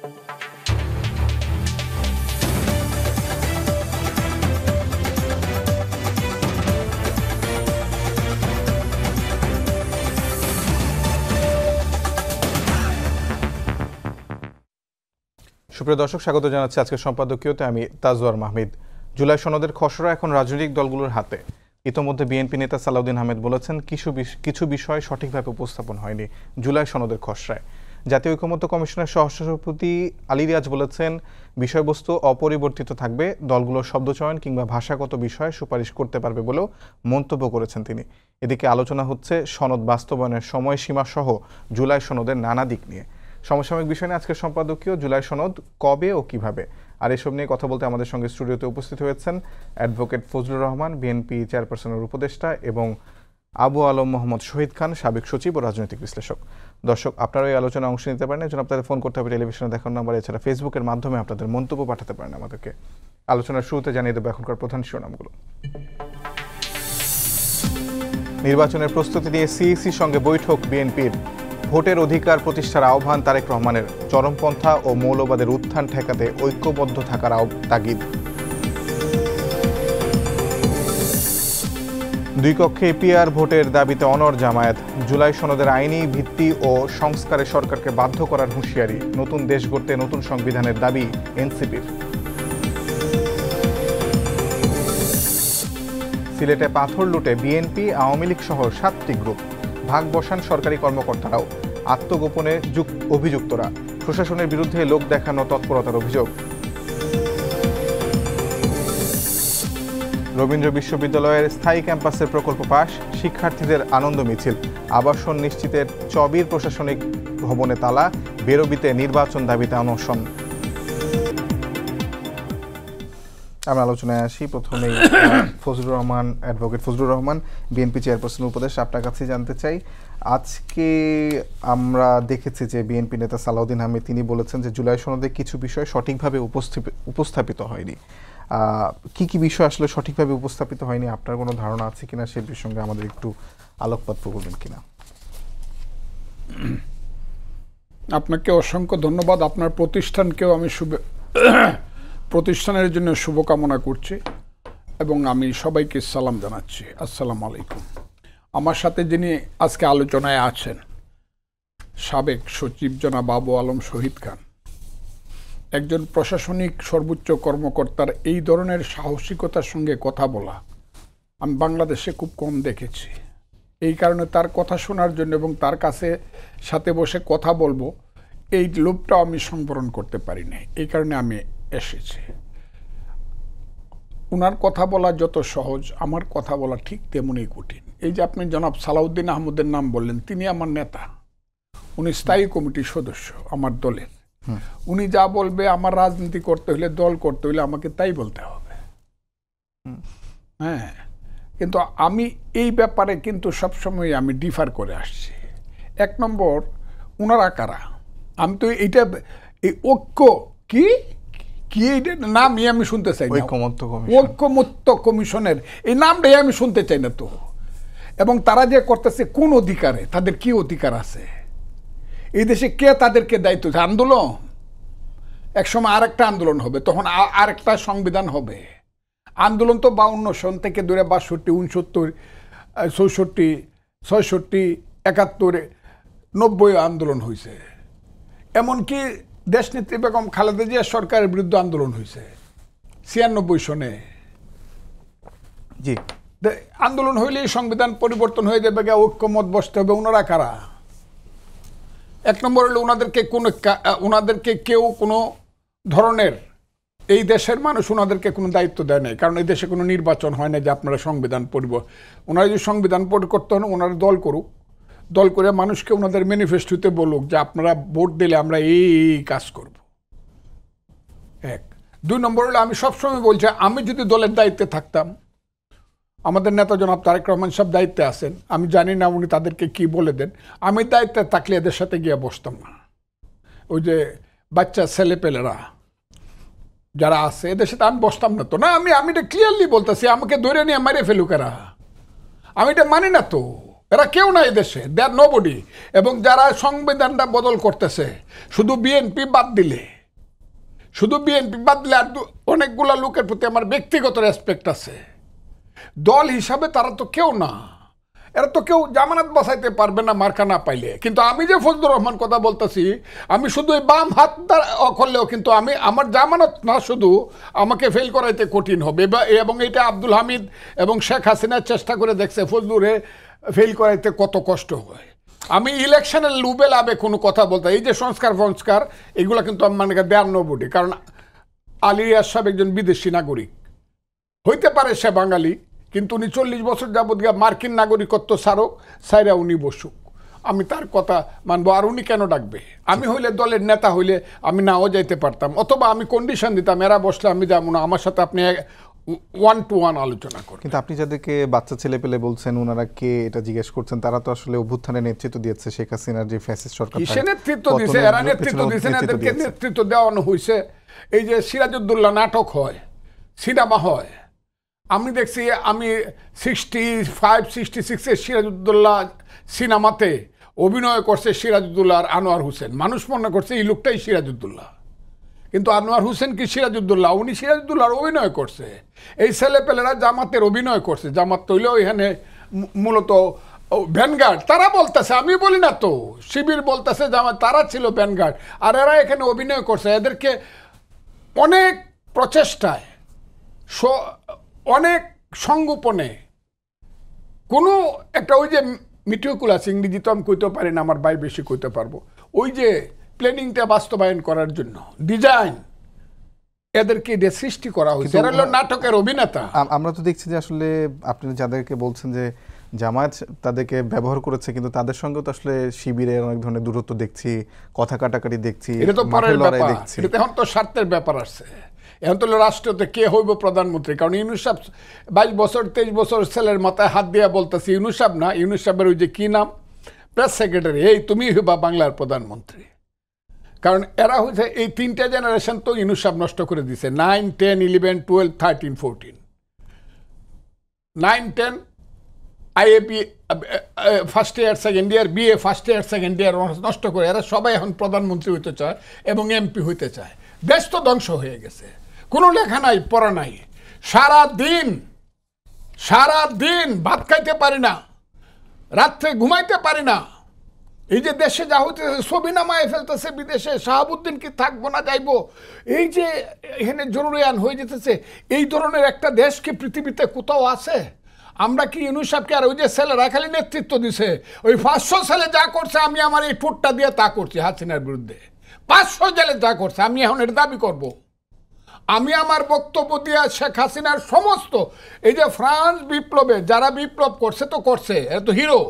সুপ্রিয় দর্শক, স্বাগত জানাচ্ছি আজকের সম্পাদকীয়তে। আমি তাজওয়ার মাহমিদ। জুলাই সনদের খসড়া এখন রাজনৈতিক দলগুলোর হাতে। ইতোমধ্যে বিএনপি নেতা সালাউদ্দিন আহমেদ বলেছেন কিছু বিষয় সঠিকভাবে উপস্থাপন হয়নি জুলাই সনদের খসড়ায়। জাতীয় ঐকমত্য কমিশনের সহসভাপতি আলী রিয়াজ বলেছেন বিষয়বস্তু অপরিবর্তিত থাকবে, দলগুলোর শব্দচয়ন কিংবা ভাষাগত বিষয়ে সুপারিশ করতে পারবে বলেও মন্তব্য করেছেন তিনি। এদিকে আলোচনা হচ্ছে সনদ বাস্তবায়নের সময়সীমা সহ জুলাই সনদের নানা দিক নিয়ে। সমসাময়িক বিষয় নিয়ে আজকের সম্পাদকীয় জুলাই সনদ কবে ও কিভাবে, আর এসব নিয়ে কথা বলতে আমাদের সঙ্গে স্টুডিওতে উপস্থিত হয়েছেন অ্যাডভোকেট ফজলুর রহমান, বিএনপি চেয়ারপারসনের উপদেষ্টা, এবং আবু আলম মোহাম্মদ শহীদ খান, সাবেক সচিব ও রাজনৈতিক বিশ্লেষক। দর্শক, আপনারা এই আলোচনায় অংশ নিতে পারেন। এজন্য আপনাদের ফোন করতে হবে টেলিভিশনে দেখানো নাম্বার, এছাড়া ফেসবুকের মাধ্যমে আপনাদের মন্তব্য পাঠাতে পারেন আমাদেরকে। আলোচনার শুরুতে জানিয়ে দেবো এখনকার প্রধান শিরোনামগুলো। নির্বাচনের প্রস্তুতি নিয়ে সিইসির সঙ্গে বৈঠক বিএনপির। ভোটের অধিকার প্রতিষ্ঠার আহ্বান তারেক রহমানের। চরমপন্থা ও মৌলবাদের উত্থান ঠেকাতে ঐক্যবদ্ধ থাকার তাগিদ। দুই কক্ষে এপিআর ভোটের দাবিতে অনড় জামায়াত। জুলাই সনদের আইনি ভিত্তি ও সংস্কারে সরকারকে বাধ্য করার হুঁশিয়ারি। নতুন দেশ গড়তে নতুন সংবিধানের দাবি এনসিপির। সিলেটে পাথর লুটে বিএনপি, আওয়ামী লীগ সহ 7টি গ্রুপ। ভাগ বসান সরকারি কর্মকর্তারাও, আত্মগোপনে অভিযুক্তরা। প্রশাসনের বিরুদ্ধে লোক দেখানো তৎপরতার অভিযোগ। রবীন্দ্র বিশ্ববিদ্যালয়ের স্থায়ী ক্যাম্পাসের প্রকল্প পাস, শিক্ষার্থীদের আনন্দ মিছিল। আবাসন নিশ্চিতের চবির প্রশাসনিক ভবনে তালা, বেরোবিতে নির্বাচন দাবিতে অনশন। আমরা আলোচনায় আসি। প্রথমেই ফজলুর রহমান, অ্যাডভোকেট ফজলুর রহমান, বিএনপি চেয়ারপারসনের উপদেষ্টা, আপনার কাছে জানতে চাই, আজকে আমরা দেখেছি যে বিএনপি নেতা সালাউদ্দিন আহমেদ তিনি বলেছেন যে জুলাই সনদে কিছু বিষয় সঠিকভাবে উপস্থাপিত হয়নি। কি কি বিষয় আসলে সঠিকভাবে উপস্থাপিত হয়নি, আপনার কোনো ধারণা আছে কিনা সেই প্রসঙ্গে আমাদের একটু আলোকপাত করবেন কিনা? আপনাকে অসংখ্য ধন্যবাদ। আপনার প্রতিষ্ঠানকেও আমি প্রতিষ্ঠানের জন্য শুভকামনা করছি এবং আমি সবাইকে সালাম জানাচ্ছি। আসসালামু আলাইকুম। আমার সাথে যিনি আজকে আলোচনায় আছেন সাবেক সচিব জনাব আবু আলম শহীদ খান, একজন প্রশাসনিক সর্বোচ্চ কর্মকর্তার এই ধরনের সাহসিকতার সঙ্গে কথা বলা আমি বাংলাদেশে খুব কম দেখেছি। এই কারণে তার কথা শোনার জন্য এবং তার কাছে সাথে বসে কথা বলবো এই লোভটাও আমি সম্বরণ করতে পারি না, এই কারণে আমি এসেছে। ওনার কথা বলা যত সহজ, আমার কথা বলা ঠিক তেমনই কঠিন। এই যে আপনি জনাব সালাউদ্দিন আহমেদের নাম বললেন, তিনি আমার নেতা, উনি স্থায়ী কমিটির সদস্য আমার দলের। উনি যা বলবে, আমার রাজনীতি করতে হলে, দল করতে হলে আমাকে তাই বলতে হবে। হ্যাঁ, কিন্তু আমি এই ব্যাপারে কিন্তু সবসময় আমি ডিফার করে আসছি। এক নম্বর, ওনারা কারা? আমি তো এইটা এই ঐক্য কি কি নামই আমি শুনতে চাই না। ঐকমত্য কমিশনের এই নামটাই আমি শুনতে চাই না তো। এবং তারা যে করতেছে কোন অধিকারে, তাদের কি অধিকার আছে? এই দেশে কে তাদেরকে দায়িত্ব? আন্দোলন একসময় আরেকটা আন্দোলন হবে, তখন আরেকটা সংবিধান হবে। আন্দোলন তো 52 সন থেকে ধরে 62, 69, 64, 66, 71, 90 আন্দোলন হয়েছে। এমনকি দেশনেত্রী বেগম খালেদা জিয়া সরকারের বিরুদ্ধে আন্দোলন হয়েছে 96 সনে। জি, আন্দোলন হইলেই সংবিধান পরিবর্তন হয়ে যাবে, ঐক্যমত বসতে হবে। ওনারা কারা? এক নম্বর হলো ওনাদেরকে কেউ কোনো ধরনের, এই দেশের মানুষ ওনাদেরকে কোনো দায়িত্ব দেয় নাই, কারণ এই দেশে কোনো নির্বাচন হয় না যে আপনারা সংবিধান ওনারা যদি সংবিধান করতে হন, ওনারা দল করুক, দল করে মানুষকে ওনাদের ম্যানিফেস্টোতে বলুক যে আপনারা ভোট দিলে আমরা এই কাজ করব। এক। দুই নম্বর হলো, আমি সবসময় বলছি, আমি যদি দলের দায়িত্বে থাকতাম, আমাদের নেতা জনাব তারেক রহমান সাহেব দায়িত্বে আছেন, আমি জানি না উনি তাদেরকে কি বলে দেন, আমি দায়িত্বে থাকলে এদের সাথে গিয়ে বসতাম না। ওই যে বাচ্চা ছেলেপেলেরা যারা আছে এদের সাথে আমি বসতাম না তো। না, আমি এটা ক্লিয়ারলি বলতেছি, আমাকে ধরে নিয়ে মারে ফেলুক এরা, আমি এটা মানি না তো। এরা কেউ না এদেশে, দে আর নোবডি। এবং যারা সংবিধানটা বদল করতেছে, শুধু বিএনপি বাদ দিলে শুধু বিএনপি বাদ দিলে আর অনেকগুলা লোকের প্রতি আমার ব্যক্তিগত রেসপেক্ট আছে। দল হিসাবে তারা তো কেউ না, এরা তো কেউ জামানত বাঁচাইতে পারবে না মার্কা না পাইলে। কিন্তু আমি যে ফজলুর রহমান কথা বলতেছি, আমি শুধু এই বাম হাত করলেও কিন্তু আমি আমার জামানত না, শুধু আমাকে ফেল করাইতে কঠিন হবে। এবং এটা আব্দুল হামিদ এবং শেখ হাসিনার চেষ্টা করে দেখছে ফজলুরে ফেল করাইতে কত কষ্ট হয়। আমি ইলেকশনের লুবে লাভে কোনো কথা বলতে, এই যে সংস্কার এগুলো কিন্তু আমি মানে দেয়ার নবডি। কারণ আলী রিয়াজ সাহেব একজন বিদেশি নাগরিক, হইতে পারে সে বাঙালি, কিন্তু উনি 40 বছর যাবৎ মার্কিন নাগরিকত্ব সাইরা উনি বসুক, আমি তার কথা মানবো। আর উনি কেন ডাকবে? আমি হইলে দলের নেতা হইলে আমি নাও যাইতে পারতাম, অথবা আমি কন্ডিশন দিতাম এরা বসলে আমি যাবো না, আমার সাথে আপনি 1-to-1 আলোচনা করেন। কিন্তু আপনি যাদেরকে বাচ্চা ছেলে পেলে বলছেন, ওনারা কে এটা জিজ্ঞেস করছেন, তারা তো আসলে অভ্যুত্থানের নেতৃত্ব দিয়েছে শেখ হাসিনার যে ফ্যাসিস্ট সরকার। কিসে নেতৃত্ব দিয়েছে? এরা নেতৃত্ব দিয়েছে, এদেরকে নেতৃত্ব দেওয়ানো হয়েছে। এই যে সিরাজউদ্দৌলা নাটক হয়, সিনেমা হয়, আমি দেখছি, আমি 65-66-এ সিরাজউদ্দৌলা সিনেমাতে অভিনয় করছে সিরাজউদ্দৌলা আর আনোয়ার হোসেন। মানুষ মনে করছে এই লোকটাই সিরাজউদ্দৌলা, কিন্তু আনোয়ার হোসেন কি সিরাজউদ্দৌলা? উনি সিরাজউদ্দৌলার অভিনয় করছে। এই ছেলেপেলেরা জামাতের অভিনয় করছে। জামাত তৈলেও এখানে মূলত ভ্যানগার্ড, তারা বলতেছে, আমি বলি না তো, শিবির বলতেছে জামাত, তারা ছিল ভ্যানগার্ড, আর এরা এখানে অভিনয় করছে। এদেরকে অনেক প্রচেষ্টায়, অনেক সংগোপনে, কোনো একটা ওই যে মিটিকুলাস, ইংরেজি তো আমি কইতে পারি না, আমার ভাই বেশি কইতে পারবো, ওই যে প্ল্যানিংটা বাস্তবায়ন করার জন্য ডিজাইন এদেরকে দিয়ে সৃষ্টি করা হয়েছে। এরা হলো নাটকের অভিনেতা। আমরা তো দেখছি যে আসলে আপনি যাদেরকে বলছেন যে জামায়াত তাদেরকে ব্যবহার করেছে, কিন্তু তাদের সঙ্গে তো আসলে শিবিরের অনেক ধরনের দূরত্ব দেখছি, কথা কাটাকাটি দেখছি, এটা তো পরের ব্যাপার, এটা এখন তো স্বার্থের ব্যাপার আসছে। এখন তো রাষ্ট্রতে কে হইব প্রধানমন্ত্রী? কারণ ইউনুস সাহেব 22 বছর 23 বছর ছেলের মাথায় হাত দিয়ে বলতেছি, ইউনুস সাহেব না, ইউনুস সাহেবের ওই যে কি নাম, প্রেস সেক্রেটারি, এই তুমি হইবা বাংলার প্রধানমন্ত্রী। কারণ এরা হয়েছে এই 3টে জেনারেশন তো ইউনুস সাহেব নষ্ট করে দিছে। 9, 10, 11, 12, 13, 14, 9, 10 IAP first year second year, BA first year second year নষ্ট করে এরা সবাই এখন প্রধানমন্ত্রী হইতে চায় এবং এমপি হইতে চায়। দেশ তো ধ্বংস হয়ে গেছে, কোনো লেখা নাই, পড়া নাই, সারা দিন ভাত খাইতে পারি না, রাত্রে ঘুমাইতে পারি না। এই যে দেশে যা হইতেছে, ছবি নামায় ফেলতেছে বিদেশে, শাহাবুদ্দিন কি থাকবো না যাইবো, এই যে এখানে জরুরি আইন হয়ে যেতেছে, এই ধরনের একটা দেশ কি পৃথিবীতে কোথাও আছে? আমরা কি ইউনুস সাহেবকে, আর ওই যে ছেলেরা খালি নেতৃত্ব দিছে, ওই 500 ছেলে যা করছে, আমি আমার এই ঠোঁটটা দিয়ে তা করছি হাসিনার বিরুদ্ধে, 500 জেলে যা করছে, আমি এখন এর দাবি করব। আমি আমার বক্তব্য দিয়ে শেখ হাসিনার সমস্ত এই যে ফ্রান্স বিপ্লবে যারা বিপ্লব করছে তো করছে, এরা তো হিরো,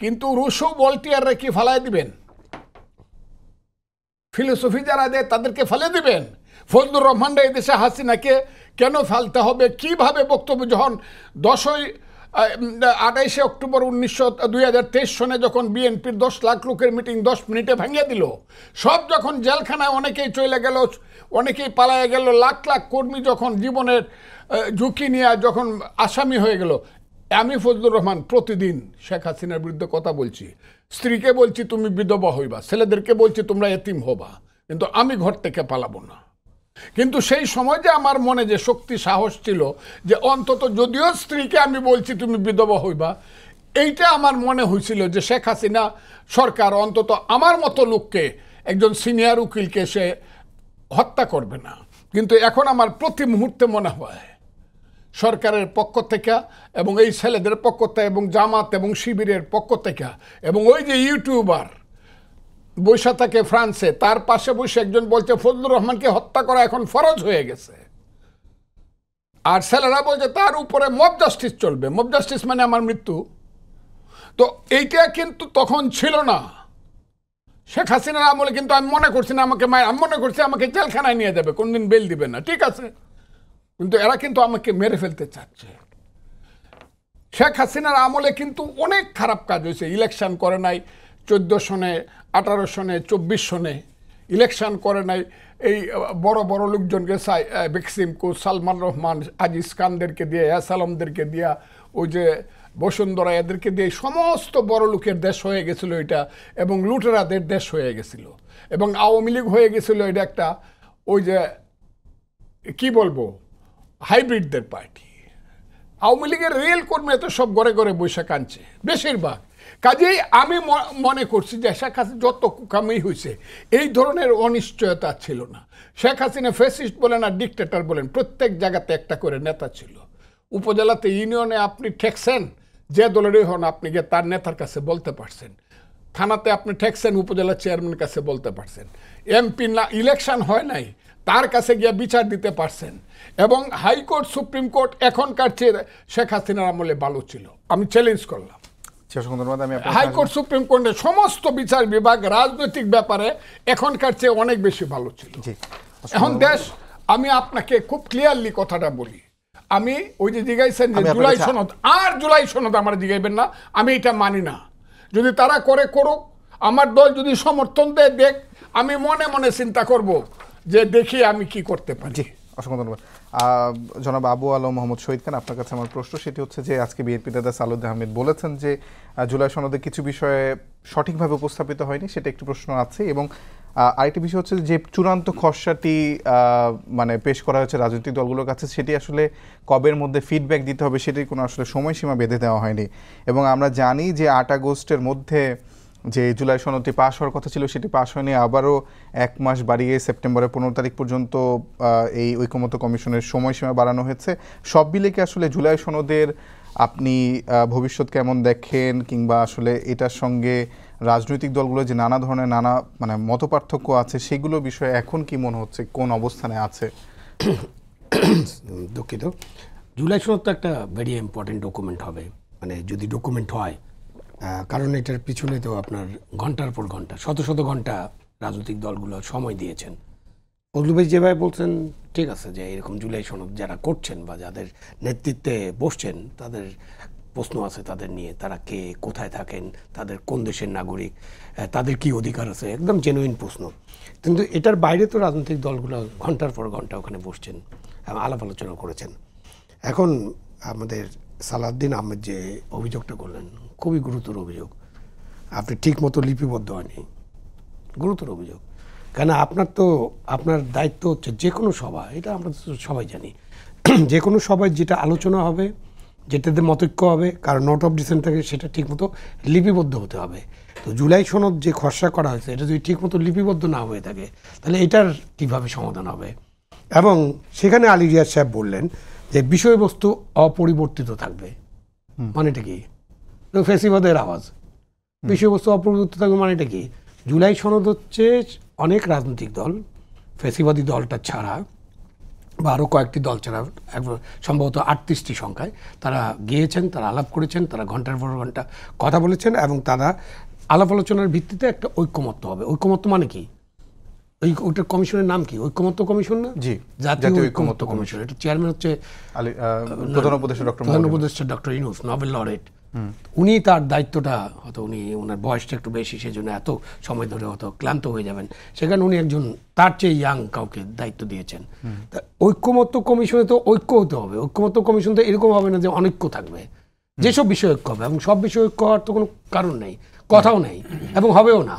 কিন্তু রুশো ভল্টিয়াররা কি ফালাই দিবেন? ফিলোসফি যারা দেয় তাদেরকে ফেলে দিবেন? ফজলুর রহমানরা এই দেশে হাসিনাকে কেন ফেলতে হবে? কিভাবে বক্তব্য, যখন 28 অক্টোবর 2023 সনে যখন বিএনপির 10 লাখ লোকের মিটিং 10 মিনিটে ভেঙে দিল, সব যখন জেলখানায় অনেকেই চলে গেল, অনেকেই পালায় গেল, লাখ লাখ কর্মী যখন জীবনের ঝুঁকি নিয়ে যখন আসামি হয়ে গেল, আমি ফজলুর রহমান প্রতিদিন শেখ হাসিনার বিরুদ্ধে কথা বলছি। স্ত্রীকে বলছি তুমি বিধবা হইবা, ছেলেদেরকে বলছি তোমরা এতিম হবা, কিন্তু আমি ঘর থেকে পালাবো না। কিন্তু সেই সময় যে আমার মনে যে শক্তি সাহস ছিল, যে অন্তত যদিও স্ত্রীকে আমি বলছি তুমি বিধবা হইবা, এইটা আমার মনে হয়েছিল যে শেখ হাসিনা সরকার অন্তত আমার মতো লোককে, একজন সিনিয়র উকিলকে সে হত্যা করবে না। কিন্তু এখন আমার প্রতি মুহূর্তে মনে হয় সরকারের পক্ষ থেকে এবং এই ছেলেদের পক্ষ থেকে এবং জামাত এবং শিবিরের পক্ষ থেকে, এবং ওই যে ইউটিউবার বৈশা থাকে ফ্রান্সে, তার পাশে বসে একজন বলছে ফজলুর রহমানকে হত্যা করা এখন ফরজ হয়ে গেছে, আর ছেলেরা বলছে তার উপরে মব জাস্টিস চলবে। মব জাস্টিস মানে আমার মৃত্যু। তো এইটা কিন্তু তখন ছিল না শেখ হাসিনার আমলে। কিন্তু আমি মনে করছি না আমাকে আমি মনে করছি আমাকে জেলখানায় নিয়ে যাবে, কোনদিন বেল দিবে না, ঠিক আছে, কিন্তু এরা কিন্তু আমাকে মেরে ফেলতে চাচ্ছে। শেখ হাসিনার আমলে কিন্তু অনেক খারাপ কাজ হয়েছে। ইলেকশন করে নাই 14 সনে, 18 সনে, 24 সনে ইলেকশন করে নাই। এই বড় বড় লোকজনকে বেক্সিমকো, সালমান রহমান, আজিজ খানদেরকে দিয়ে, আসালামদেরকে দিয়া, ওই যে বসুন্ধরা, এদেরকে দিয়ে সমস্ত বড় লোকের দেশ হয়ে গেছিল এটা, এবং লুটেরাদের দেশ হয়ে গেছিল, এবং আওয়ামী লীগ হয়ে গেছিল এটা একটা ওই যে কি বলবো হাইব্রিডদের পার্টি। আওয়ামী লীগের রিয়েল কর্মী তো সব ঘরে ঘরে বৈশাখ আনছে বেশিরভাগ। কাজেই আমি মনে করছি যে শেখ হাসিনা যত কুকামি হয়েছে এই ধরনের অনিশ্চয়তা ছিল না। শেখ হাসিনা ফ্যাসিস্ট বলেন আর ডিক্টেটর বলেন, প্রত্যেক জায়গাতে একটা করে নেতা ছিল। উপজেলাতে ইউনিয়নে আপনি ঠেকছেন, যে দলেরই হন আপনি গিয়ে তার নেতার কাছে বলতে পারছেন। থানাতে আপনি ঠেকছেন, উপজেলা চেয়ারম্যানের কাছে বলতে পারছেন। এমপি না ইলেকশন হয় নাই, তার কাছে গিয়ে বিচার দিতে পারছেন। এবং হাইকোর্ট সুপ্রিম কোর্ট এখনকার চেয়ে শেখ হাসিনার আমলে ভালো ছিল, আমি চ্যালেঞ্জ করলাম। হাইকোর্ট সুপ্রিম কোর্টের সমস্ত বিচার বিভাগ রাজনৈতিক ব্যাপারে এখনকার চেয়ে অনেক বেশি ভালো ছিল। এখন দেশ, আমি আপনাকে খুব ক্লিয়ারলি কথাটা বলি, আমি ওই যে জিজ্ঞাসেন যে জুলাই সনদ, আর জুলাই সনদ আমার জিজ্ঞাসবেন না, আমি এটা মানি না। যদি তারা করে করুক, আমার দল যদি সমর্থন দেয় দেখ, আমি মনে মনে চিন্তা করব যে দেখি আমি কি করতে পারি। অসংখ্য ধন্যবাদ। জনাব আবু আলম মোহাম্মদ শহীদ খান, আপনার কাছে আমার প্রশ্ন সেটি হচ্ছে যে আজকে বিএনপি নেতা সালাউদ্দিন আহমেদ বলেছেন যে জুলাই সনদে কিছু বিষয়ে সঠিকভাবে উপস্থাপিত হয়নি, সেটা একটি প্রশ্ন আছে। এবং আরেকটি বিষয় হচ্ছে যে চূড়ান্ত খসড়াটি মানে পেশ করা হয়েছে রাজনৈতিক দলগুলোর কাছে, সেটি আসলে কবের মধ্যে ফিডব্যাক দিতে হবে সেটির কোনো আসলে সময়সীমা বেঁধে দেওয়া হয়নি। এবং আমরা জানি যে 8 আগস্টের মধ্যে যে জুলাই সনদটি পাশ হওয়ার কথা ছিল সেটি পাশ হয়নি, আবারও 1 মাস বাড়িয়ে সেপ্টেম্বরের 15 তারিখ পর্যন্ত এই ঐকমত্য কমিশনের সময়সীমা বাড়ানো হয়েছে। সব মিলে কি আসলে জুলাই সনদের আপনি ভবিষ্যৎ কেমন দেখেন, কিংবা আসলে এটার সঙ্গে রাজনৈতিক দলগুলো যে নানা ধরনের মানে মতপার্থক্য আছে সেগুলো বিষয়ে এখন কি মনে হচ্ছে, কোন অবস্থানে আছে? দুঃখিত, জুলাই সনদ তো একটা ভেরি ইম্পর্টেন্ট ডকুমেন্ট হবে, মানে যদি ডকুমেন্ট হয়, কারণ এটার পিছনে তো আপনার ঘন্টার পর ঘন্টা, শত শত ঘন্টা রাজনৈতিক দলগুলো সময় দিয়েছেন। ফজলু ভাই যেভাবে বলছেন ঠিক আছে, যে এরকম জুলাই সনদ যারা করছেন বা যাদের নেতৃত্বে বসছেন তাদের প্রশ্ন আছে তাদের নিয়ে, তারা কে, কোথায় থাকেন, তাদের কোন দেশের নাগরিক, তাদের কি অধিকার আছে, একদম জেনুইন প্রশ্ন। কিন্তু এটার বাইরে তো রাজনৈতিক দলগুলো ঘন্টার পর ঘন্টা ওখানে বসছেন এবং আলাপ আলোচনা করেছেন। এখন আমাদের সালাউদ্দিন আহমেদ যে অভিযোগটা করলেন খুবই গুরুতর অভিযোগ, আপনি ঠিক মতো লিপিবদ্ধ হয়নি, গুরুতর অভিযোগ। কেন আপনার দায়িত্ব হচ্ছে যে কোনো সভা, এটা আমরা সবাই জানি, যে কোনো সভায় যেটা আলোচনা হবে, যেটাতে মতৈক্য হবে, কারণ নোট অফ ডিসেন্ট থাকে, সেটা ঠিকমতো লিপিবদ্ধ হতে হবে। তো জুলাই সনদ যে খসড়া করা হয়েছে এটা যদি ঠিকমতো লিপিবদ্ধ না হয়ে থাকে তাহলে এটার কীভাবে সমাধান হবে? এবং সেখানে আলী রিয়াজ সাহেব বললেন যে বিষয়বস্তু অপরিবর্তিত থাকবে, মানেটা কি? ফেসিবাদের আওয়াজ, বিষয়বস্তু অপরিবর্তিত থাকবে মানেটা কি? জুলাই সনদ হচ্ছে অনেক রাজনৈতিক দল, ফেসিবাদী দলটা ছাড়া বা আরও কয়েকটি দল ছাড়া সম্ভবত 38টি সংখ্যায় তারা গিয়েছেন, তারা আলাপ করেছেন, তারা ঘন্টার পর ঘন্টা কথা বলেছেন এবং তারা আলাপ আলোচনার ভিত্তিতে একটা ঐক্যমত্য হবে। ঐক্যমত্য মানে কি? ওইটার কমিশনের নাম কি? ঐক্যমত্য কমিশন না? জি, জাতীয় ঐক্যমত্য কমিশন। এটা চেয়ারম্যান হচ্ছে প্রধান উপদেষ্টা ডক্টর ইউনূস, নোবেল লরেট। উনি তার দায়িত্বটা, হয়তো ওনার বয়সটা একটু বেশি, সেজন্য এত সময় ধরে হয়তো ক্লান্ত হয়ে যাবেন, সেখানে উনি একজন তার চেয়ে ইয়াং কাউকে দায়িত্ব দিয়েছেন। তা ঐক্যমত্য কমিশনে তো ঐক্য হতে হবে। ঐক্যমত্য কমিশন তো এরকম হবে না যে অনৈক্য থাকবে, যেসব বিষয় ঐক্য হবে, এবং সব বিষয় ঐক্য হওয়ার তো কোনো কারণ নেই, কথাও নেই, এবং হবেও না।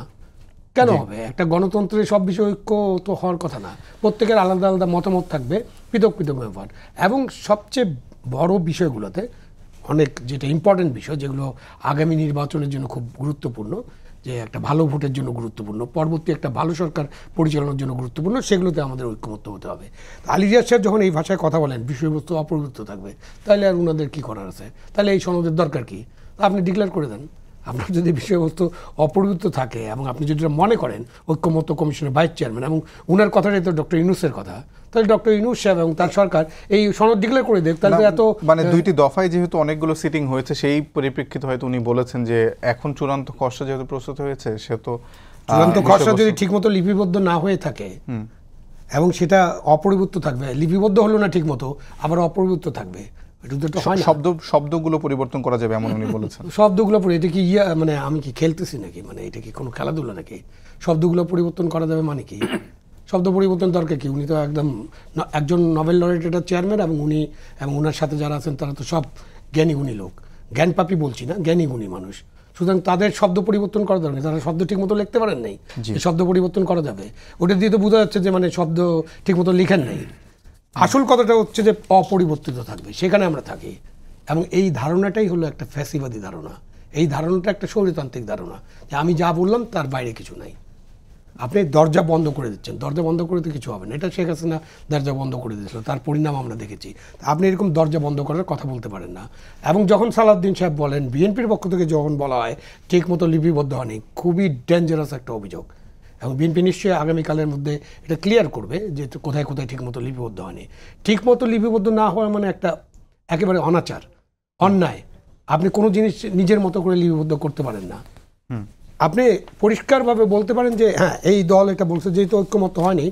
কেন হবে? একটা গণতন্ত্রের সব বিষয় ঐক্য তো হওয়ার কথা না, প্রত্যেকের আলাদা আলাদা মতামত থাকবে, পৃথক পৃথক ব্যাপার। এবং সবচেয়ে বড় বিষয়গুলোতে অনেক যেটা ইম্পর্টেন্ট বিষয়, যেগুলো আগামী নির্বাচনের জন্য খুব গুরুত্বপূর্ণ, যে একটা ভালো ভোটের জন্য গুরুত্বপূর্ণ, পরবর্তী একটা ভালো সরকার পরিচালনার জন্য গুরুত্বপূর্ণ, সেগুলোতে আমাদের ঐক্যমত্য হতে হবে। আলী রিয়াজ সাহেব যখন এই ভাষায় কথা বলেন বিষয়বস্তু অপরিবর্তিত থাকবে, তাহলে আর ওনাদের কী করার আছে? তাহলে এই সনদের দরকার কি? আপনি ডিক্লেয়ার করে দেন। আপনার যদি বিষয়বস্তু অপরিবর্তিত থাকে এবং আপনি যদি মনে করেন ঐক্যমত্য কমিশনের ভাইস চেয়ারম্যান, এবং ওনার কথাটাই তো ডক্টর ইউনূসের কথা, তাহলে ডক্টর ইউনূস সাহেব এবং তার সরকার এই সনদ ডিক্লেয়ার করে দেখ। তাহলে এত মানে দুইটি দফায় যেহেতু অনেকগুলো সিটিং হয়েছে, সেই পরিপ্রেক্ষিতে হয়তো উনি বলেছেন যে এখন চূড়ান্ত খসড়া যেহেতু প্রস্তুত হয়েছে, সেহেতু চূড়ান্ত খসড়া যদি ঠিকমতো লিপিবদ্ধ না হয়ে থাকে এবং সেটা অপরিবর্তিত থাকবে, লিপিবদ্ধ হলো না ঠিকমতো, আবার অপরিবর্তিত থাকবে, শব্দগুলো পরিবর্তন করা যাবে এমন উনি বলেছেন। শব্দগুলো এটা কি মানে আমি কি খেলতেছি নাকি? মানে এটা কি কোনো খেলাধুলা নাকি? শব্দগুলো পরিবর্তন করা যাবে মানে কি? শব্দ পরিবর্তন দরকার কি? উনি তো একজন নোবেল লরেটের চেয়ারম্যান, এবং উনি এবং ওনার সাথে যারা আছেন তারা তো সব জ্ঞানী গুণী লোক। জ্ঞানপাপী বলছি না, জ্ঞানী গুণী মানুষ। সুতরাং তাদের শব্দ পরিবর্তন করা দরকার নেই, তারা শব্দ ঠিক মতো লিখতে পারেন নাই, এই শব্দ পরিবর্তন করা যাবে। ওটা দিয়ে তো বোঝা যাচ্ছে যে মানে শব্দ ঠিক মতো লিখেন নাই। আসল কথাটা হচ্ছে যে অপরিবর্তিত থাকবে, সেখানে আমরা থাকি। এবং এই ধারণাটাই হলো একটা ফ্যাসিবাদী ধারণা। এই ধারণাটা একটা স্বৈরতান্ত্রিক ধারণা যে আমি যা বললাম তার বাইরে কিছু নাই। আপনি দরজা বন্ধ করে দিচ্ছেন, দরজা বন্ধ করে তো কিছু হবে না। এটা শেখ হাসিনা দরজা বন্ধ করে দিয়েছিল, তার পরিণাম আমরা দেখেছি। আপনি এরকম দরজা বন্ধ করার কথা বলতে পারেন না। এবং যখন সালাউদ্দিন সাহেব বলেন, বিএনপির পক্ষ থেকে যখন বলা হয় ঠিক মতো লিপিবদ্ধ হয়নি, খুবই ডেঞ্জারাস একটা অভিযোগ। এবং বিএনপি নিশ্চয়ই আগামীকালের মধ্যে এটা ক্লিয়ার করবে যে কোথায় কোথায় ঠিক মতো লিপিবদ্ধ হয়নি। ঠিক মতো লিপিবদ্ধ না হওয়া মানে একটা একেবারে অনাচার, অন্যায়। আপনি কোনো জিনিস নিজের মতো করে লিপিবদ্ধ করতে পারেন না। আপনি পরিষ্কারভাবে বলতে পারেন যে হ্যাঁ এই দল এটা বলছে, যেহেতু ঐক্যমত হয়নি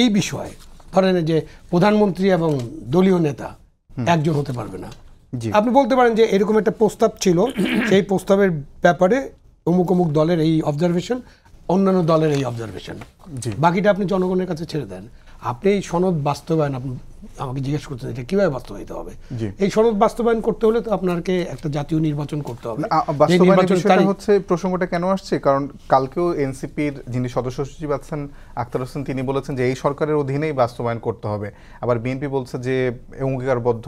এই বিষয়ে, ধরেন যে প্রধানমন্ত্রী এবং দলীয় নেতা একজন হতে পারবে না। আপনি বলতে পারেন যে এরকম একটা প্রস্তাব ছিল, সেই প্রস্তাবের ব্যাপারে অমুক অমুক দলের এই অবজারভেশন, অন্যান্য দলের এই অবজারভেশন, বাকিটা আপনি জনগণের কাছে ছেড়ে দেন। আপনি এই সনদ বাস্তবায়ন, আপনি আমাকে জিজ্ঞেস করছেন এটা কিভাবে বাস্তবায়িত হবে। এই সনদ বাস্তবায়ন করতে হলে তো আপনাকে একটা জাতীয় নির্বাচন করতে হবে। হচ্ছে প্রসঙ্গটা কেন আসছে, কারণ কালকেও এনসিপির যিনি সদস্য সচিব আছেন আক্তার হোসেন, তিনি বলেছেন যে এই সরকারের অধীনেই বাস্তবায়ন করতে হবে। আবার বিএনপি বলছে যে অঙ্গীকারবদ্ধ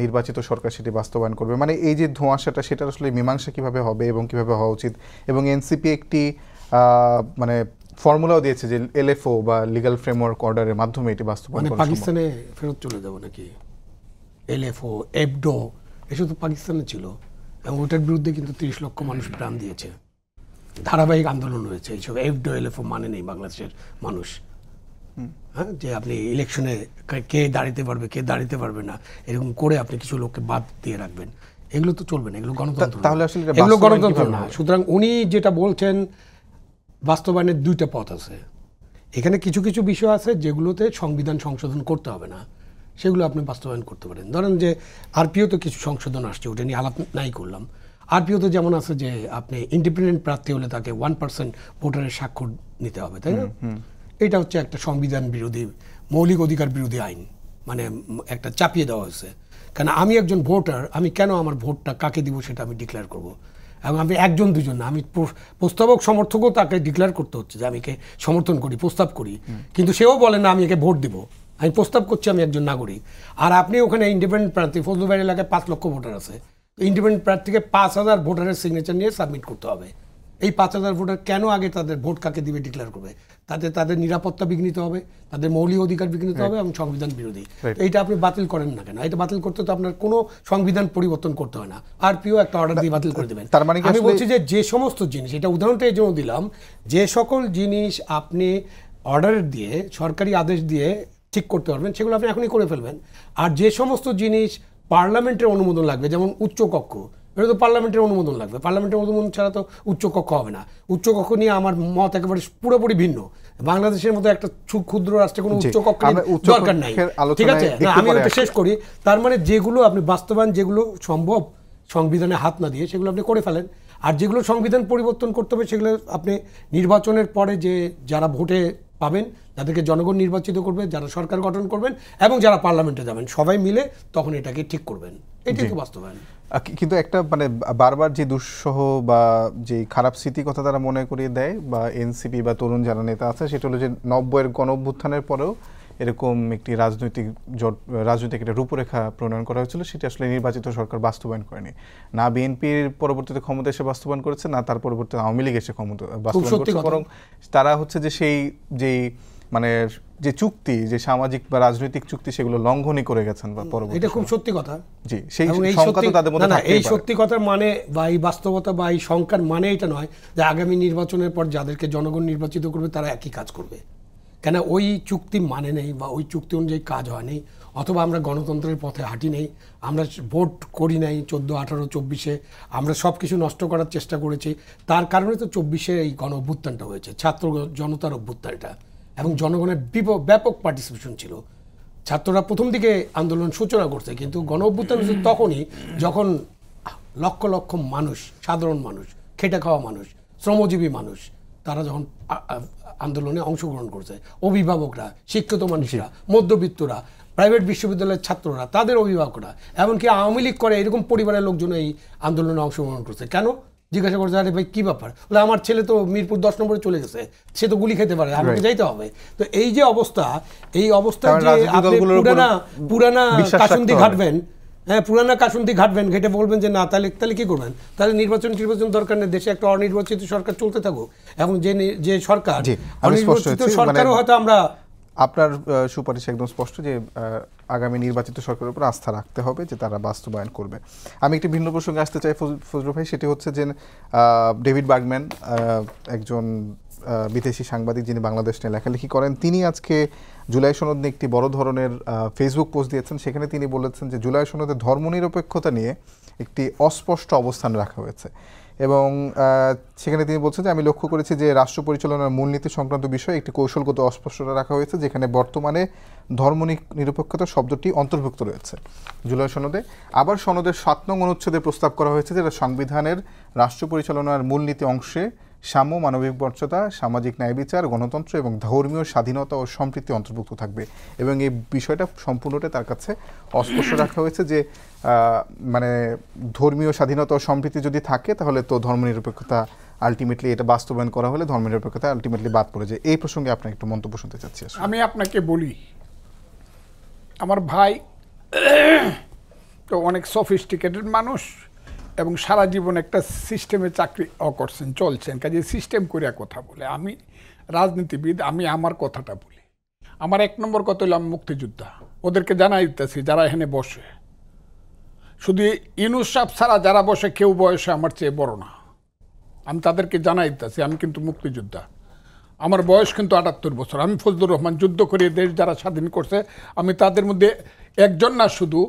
নির্বাচিত সরকার সেটি বাস্তবায়ন করবে। মানে এই যে ধোঁয়াশাটা, সেটা আসলে মীমাংসা কিভাবে হবে এবং কিভাবে হওয়া উচিত। এবং এনসিপি একটি মানে ফর্মুলাও দিয়েছে যে এলএফও বা লিগ্যাল ফ্রেমওয়ার্ক অর্ডারের মাধ্যমে এটি বাস্তবায়ন করা। পাকিস্তানে ফেরত চলে যাব নাকি? এলএফও, এবডো এসব তো পাকিস্তানে ছিল এবং ওটার বিরুদ্ধে কিন্তু 30 লক্ষ মানুষ প্রাণ দিয়েছে। ধারাবাহিক আন্দোলন হয়েছে। এইসব এবডো এলএফও মানে নেই বাংলাদেশের মানুষ। হ্যাঁ, যে আপনি ইলেকশনে কে দাঁড়িতে পারবে কে দাঁড়িতে পারবে না এরকম করে আপনি কিছু লোককে বাদ দিয়ে রাখবেন, এগুলো তো চলবে না। এগুলো গণতন্ত্র, তাহলে আসলে এগুলো গণতন্ত্র না। সুতরাং উনি যেটা বলছেন, বাস্তবায়নের দুইটা পথ আছে। এখানে কিছু কিছু বিষয় আছে যেগুলোতে সংবিধান সংশোধন করতে হবে না, সেগুলো আপনি বাস্তবায়ন করতে পারেন। ধরেন যে আরপিও তো কিছু সংশোধন আসছে, ওটা নিয়ে আলাপ নাই করলাম। আরপিও তো যেমন আছে যে আপনি ইন্ডিপেন্ডেন্ট প্রার্থী হলে তাকে 1% ভোটারের স্বাক্ষর নিতে হবে, তাই না? এটা হচ্ছে একটা সংবিধান বিরোধী, মৌলিক অধিকার বিরোধী আইন, মানে একটা চাপিয়ে দেওয়া হয়েছে। কারণ আমি একজন ভোটার, আমি কেন আমার ভোটটা কাকে দিব সেটা আমি ডিক্লেয়ার করব। এবং আমি একজন দুজন না, আমি প্রস্তাবক সমর্থকও তাকে ডিক্লেয়ার করতে হচ্ছে যে আমি একে সমর্থন করি, প্রস্তাব করি, কিন্তু সেও বলে না আমি একে ভোট দিব, আমি প্রস্তাব করছি আমি একজন নাগরিক। আর আপনি ওখানে ইন্ডিপেন্ডেন্ট প্রার্থী, ফজলুবাড়ি এলাকায় 5 লক্ষ ভোটার আছে, তো ইন্ডিপেন্ডেন্ট প্রার্থীকে 5000 ভোটারের সিগনেচার নিয়ে সাবমিট করতে হবে। এই 5000 ভোটার কেন আগে তাদের ভোট কাকে দিবে ডিক্লেয়ার করবে? তাতে তাদের নিরাপত্তা বিঘ্নিত হবে, তাদের মৌলিক অধিকার বিঘ্নিত হবে এবং সংবিধান বিরোধী। এইটা আপনি বাতিল করেন না কেন? এটা বাতিল করতে তো আপনার কোনো সংবিধান পরিবর্তন করতে হয় না, আরপিও একটা অর্ডার দিয়ে বাতিল করে দেবেন। আমি বলছি যে সমস্ত জিনিস, এটা উদাহরণটা এই জন্য দিলাম, যে সকল জিনিস আপনি অর্ডার দিয়ে, সরকারি আদেশ দিয়ে ঠিক করতে পারবেন সেগুলো আপনি এখনই করে ফেলবেন। আর যে সমস্ত জিনিস পার্লামেন্টের অনুমোদন লাগবে, যেমন উচ্চকক্ষ, এটা তো পার্লামেন্টের অনুমোদন লাগবে। পার্লামেন্টের অনুমোদন ছাড়া তো উচ্চকক্ষ হবে না। উচ্চকক্ষ নিয়ে আমার মত একেবারে পুরোপুরি ভিন্ন। বাংলাদেশের মতো একটা ক্ষুদ্র রাষ্ট্রে কোনো উচ্চকক্ষের দরকার নাই, ঠিক আছে? আমি ওটা শেষ করি। তার মানে যেগুলো আপনি বাস্তবায়ন, যেগুলো সম্ভব সংবিধানে হাত না দিয়ে, সেগুলো আপনি করে ফেলেন। আর যেগুলো সংবিধান পরিবর্তন করতে হবে সেগুলো আপনি নির্বাচনের পরে যে যারা ভোটে পাবেন, যাদেরকে জনগণ নির্বাচিত করবে, যারা সরকার গঠন করবেন এবং যারা পার্লামেন্টে যাবেন, সবাই মিলে তখন এটাকে ঠিক করবেন। এটাই তো বাস্তবায়ন। কিন্তু একটা মানে বারবার যে দুঃসহ বা যে খারাপ স্মৃতি কথা তারা মনে করিয়ে দেয়, বা এনসিপি বা তরুণ যারা নেতা আছে, সেটা হলো যে 90-এর গণঅভ্যুত্থানের পরেও এরকম একটি রাজনৈতিক একটা রূপরেখা প্রণয়ন করা হয়েছিল, সেটি আসলে নির্বাচিত সরকার বাস্তবায়ন করেনি। না বিএনপির পরবর্তীতে ক্ষমতা এসে বাস্তবায়ন করেছে, না তার পরবর্তীতে আওয়ামী লীগ এসে ক্ষমতা বাস্তবায়ন করেছে, বরং তারা হচ্ছে যে সেই মানে যে চুক্তি, যে সামাজিক বা রাজনৈতিক চুক্তি, সেগুলো লঙ্ঘনই করে গেছেন বা পরবর্তী। এটা খুব সত্যি কথা। জি, সেই সংখ্যা তো তাদের মধ্যে থাকতেই পারে। এই সত্যি কথার মানে বা এই বাস্তবতা বা এই সংখ্যার মানে এটা নয় যে আগামী নির্বাচনের পর যাদেরকে জনগণ নির্বাচিত করবে তারা একই কাজ করবে। কেন ওই চুক্তি মানে নেই বা ওই চুক্তি অনুযায়ী কাজ হয়নি, অথবা আমরা গণতন্ত্রের পথে হাঁটি নেই, আমরা ভোট করি নাই 14, 18, 24-এ আমরা সব কিছু নষ্ট করার চেষ্টা করেছি। তার কারণে তো 24-এ এই গণ অভ্যুত্থানটা হয়েছে, ছাত্র জনতার অভ্যুত্থানটা, এবং জনগণের ব্যাপক পার্টিসিপেশন ছিল। ছাত্ররা প্রথম দিকে আন্দোলন সূচনা করছে, কিন্তু গণ অভ্যুত্থান হচ্ছে তখনই যখন লক্ষ লক্ষ মানুষ, সাধারণ মানুষ, খেটে খাওয়া মানুষ, শ্রমজীবী মানুষ, তারা যখন আন্দোলনে অংশগ্রহণ করছে। অভিভাবকরা, শিক্ষিত মানুষরা, মধ্যবিত্তরা, প্রাইভেট বিশ্ববিদ্যালয়ের ছাত্ররা, তাদের অভিভাবকরা, এমনকি আওয়ামী লীগ করে এরকম পরিবারের লোকজন এই আন্দোলনে অংশগ্রহণ করছে। কেন? জিজ্ঞাসা করছে আরে ভাই কি ব্যাপার, বলে আমার ছেলে তো মিরপুর 10 নম্বরে চলে গেছে, সে তো গুলি খেতে পারে, আমাকে যাইতে হবে। তো এই যে অবস্থা, এই অবস্থা যে আপনি পুরানা কাসুন্দি ঘাটবেন, হ্যাঁ পুরানা কাসুন্দি ঘাটবেন, ঘেটে বলবেন যে না, তাহলে কি করবেন? তাহলে নির্বাচন দরকার নেই, দেশে একটা অনির্বাচিত সরকার চলতে থাকুক। এখন যে সরকার অনির্বাচিত সরকারও হয়তো আমরা, আপনার সুপারিশ একদম স্পষ্ট যে আগামী নির্বাচিত সরকারের উপর আস্থা রাখতে হবে, যে তারা বাস্তবায়ন করবে। আমি একটি ভিন্ন প্রসঙ্গে আসতে চাই ফজলুর ভাই, সেটি হচ্ছে যে ডেভিড বার্গম্যান, একজন বিদেশি সাংবাদিক যিনি বাংলাদেশ নিয়ে লেখালেখি করেন, তিনি আজকে জুলাই সনদ নিয়ে একটি বড় ধরনের ফেসবুক পোস্ট দিয়েছেন। সেখানে তিনি বলেছেন যে জুলাই সনদে ধর্মনিরপেক্ষতা নিয়ে একটি অস্পষ্ট অবস্থান রাখা হয়েছে, এবং সেখানে তিনি বলছেন যে আমি লক্ষ্য করেছি যে রাষ্ট্র পরিচালনার মূলনীতি সংক্রান্ত বিষয়ে একটি কৌশলগত অস্পষ্টতা রাখা হয়েছে, যেখানে বর্তমানে ধর্মনিরপেক্ষতা শব্দটি অন্তর্ভুক্ত রয়েছে জুলাই সনদে। আবার সনদের 7 নং অনুচ্ছেদে প্রস্তাব করা হয়েছে যেটা সংবিধানের রাষ্ট্র পরিচালনার মূলনীতি অংশে সাম্য, মানবিক মর্যাদা, সামাজিক ন্যায় বিচার, গণতন্ত্র এবং ধর্মীয় স্বাধীনতা ও সম্প্রীতি অন্তর্ভুক্ত থাকবে, এবং এই বিষয়টা সম্পূর্ণটা তার কাছে অস্পষ্ট রাখা হয়েছে যে মানে ধর্মীয় স্বাধীনতা ও সম্প্রীতি যদি থাকে তাহলে তো ধর্মনিরপেক্ষতা আলটিমেটলি, এটা বাস্তবায়ন করা হলে ধর্মনিরপেক্ষতা আলটিমেটলি বাদ পড়ে যায়। এই প্রসঙ্গে আপনার একটু মন্তব্য শুনতে চাচ্ছি। আমি আপনাকে বলি, আমার ভাই তো অনেক সফিস্টিকেটেড মানুষ এবং সারা জীবন একটা সিস্টেমে চাকরি করছেন, চলছেন, কাজে সিস্টেম করিয়া কথা বলে। আমি রাজনীতিবিদ, আমি আমার কথাটা বলি। আমার 1 নম্বর কথা হলো আমি মুক্তিযোদ্ধা, ওদেরকে জানাই দিতেছি যারা এখানে বসে, শুধু ইউনূস সাহেব ছাড়া যারা বসে কেউ বয়সে আমার চেয়ে বড় না, আমি তাদেরকে জানাই দিতেছি আমি কিন্তু মুক্তিযোদ্ধা। আমার বয়স কিন্তু 78 বছর। আমি ফজলুর রহমান, যুদ্ধ করে দেশ যারা স্বাধীন করছে আমি তাদের মধ্যে একজন না, শুধু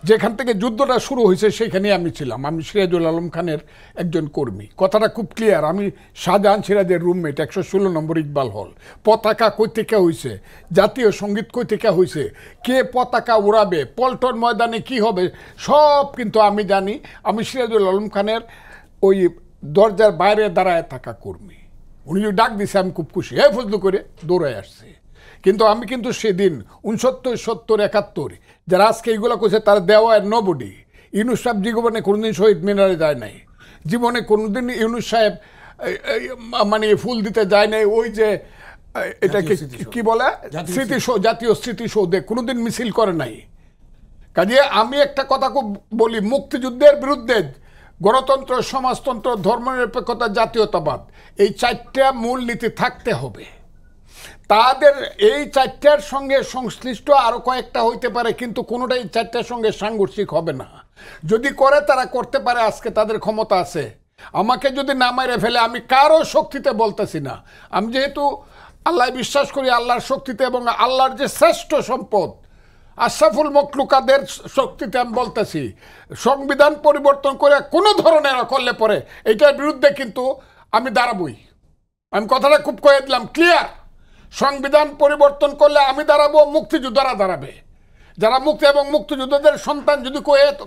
যেখান থেকে যুদ্ধটা শুরু হয়েছে সেখানে আমি ছিলাম। আমি সিরাজুল আলম খানের একজন কর্মী, কথাটা খুব ক্লিয়ার। আমি শাহজাহান সিরাজের রুমমেট, 116 নম্বর ইকবাল হল। পতাকা কই থেকে হয়েছে, জাতীয় সঙ্গীত কই থেকে হয়েছে, কে পতাকা উড়াবে, পল্টন ময়দানে কি হবে, সব কিন্তু আমি জানি। আমি সিরাজুল আলম খানের ওই দরজার বাইরে দাঁড়ায় থাকা কর্মী। উনি ডাক দিছে, আমি খুব খুশি, হ্যাঁ ফজলু করে দৌড়ায় আসছে। কিন্তু আমি কিন্তু সেদিন 69, 70, 71 যারা আজকে এইগুলো করছে তারা দেওয়া নবডি। ইউনূস সাহেব জীবনে কোনোদিন শহীদ মিনারে যায় নাই, জীবনে কোনোদিন ইউনূস সাহেব মানে ফুল দিতে যায় নাই, ওই যে এটাকে কি বলে জাতীয় স্মৃতিসৌধে কোনোদিন মিছিল করে নাই। কাজে আমি একটা কথা খুব বলি, মুক্তিযুদ্ধের বিরুদ্ধে গণতন্ত্র, সমাজতন্ত্র, ধর্মনিরপেক্ষতা, জাতীয়তাবাদ, এই 4টা মূলনীতি থাকতে হবে। তাদের এই 4টার সঙ্গে সংশ্লিষ্ট আরও কয়েকটা হইতে পারে, কিন্তু কোনোটাই 4টার সঙ্গে সাংঘর্ষিক হবে না। যদি করে তারা করতে পারে, আজকে তাদের ক্ষমতা আছে। আমাকে যদি না মেরে ফেলে, আমি কারো শক্তিতে বলতেছি না, আমি যেহেতু আল্লাহ বিশ্বাস করি, আল্লাহর শক্তিতে এবং আল্লাহর যে শ্রেষ্ঠ সম্পদ আশরাফুল মখলুকাদের শক্তিতে আমি বলতেছি, সংবিধান পরিবর্তন করে কোনো ধরনের করলে পরে এটার বিরুদ্ধে কিন্তু আমি দাঁড়াবই। আমি কথাটা খুব কয়ে দিলাম, ক্লিয়ার। সংবিধান পরিবর্তন করলে আমি দাঁড়াবো, মুক্তিযোদ্ধারা দাঁড়াবে। যারা মুক্তি এবং মুক্তিযোদ্ধাদের সন্তান যদি